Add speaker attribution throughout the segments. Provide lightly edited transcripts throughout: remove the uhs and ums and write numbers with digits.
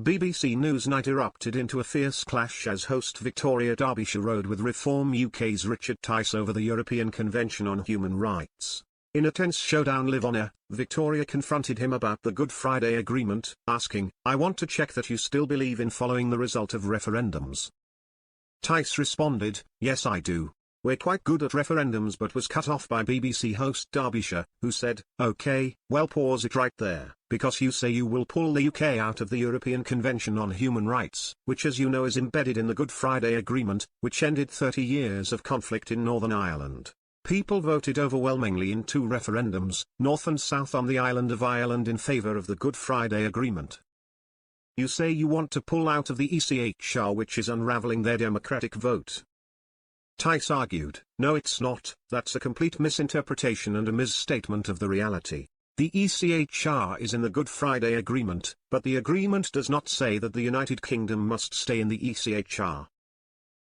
Speaker 1: BBC Newsnight erupted into a fierce clash as host Victoria Derbyshire rode with Reform UK's Richard Tice over the European Convention on Human Rights. In a tense showdown live on air, Victoria confronted him about the Good Friday Agreement, asking, "I want to check that you still believe in following the result of referendums." Tice responded, "Yes I do. We're quite good at referendums," but was cut off by BBC host Derbyshire, who said, "Okay, well pause it right there, because you say you will pull the UK out of the European Convention on Human Rights, which as you know is embedded in the Good Friday Agreement, which ended 30 years of conflict in Northern Ireland. People voted overwhelmingly in two referendums, North and South on the island of Ireland, in favour of the Good Friday Agreement. You say you want to pull out of the ECHR, which is unravelling their democratic vote." Tice argued, "No it's not, that's a complete misinterpretation and a misstatement of the reality. The ECHR is in the Good Friday Agreement, but the agreement does not say that the United Kingdom must stay in the ECHR.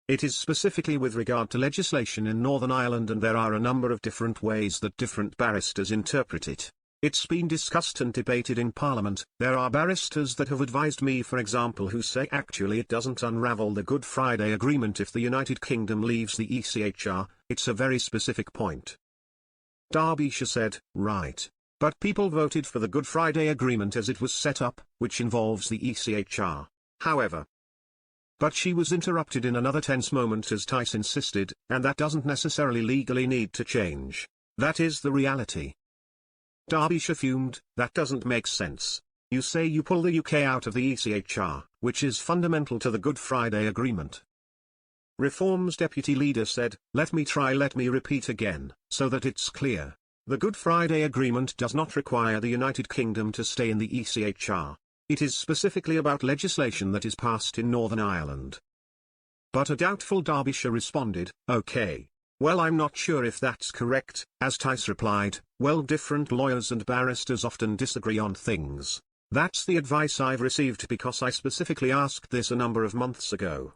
Speaker 1: It is specifically with regard to legislation in Northern Ireland, and there are a number of different ways that different barristers interpret it. It's been discussed and debated in Parliament. There are barristers that have advised me, for example, who say actually it doesn't unravel the Good Friday Agreement if the United Kingdom leaves the ECHR, it's a very specific point." Derbyshire said, "Right. But people voted for the Good Friday Agreement as it was set up, which involves the ECHR, however." But she was interrupted in another tense moment as Tice insisted, "And that doesn't necessarily legally need to change. That is the reality." Derbyshire fumed, "That doesn't make sense. You say you pull the UK out of the ECHR, which is fundamental to the Good Friday Agreement." Reform's deputy leader said, let me repeat again, so that it's clear. The Good Friday Agreement does not require the United Kingdom to stay in the ECHR. It is specifically about legislation that is passed in Northern Ireland." But a doubtful Derbyshire responded, "Okay. Well, I'm not sure if that's correct," as Tice replied, "Well, different lawyers and barristers often disagree on things. That's the advice I've received because I specifically asked this a number of months ago."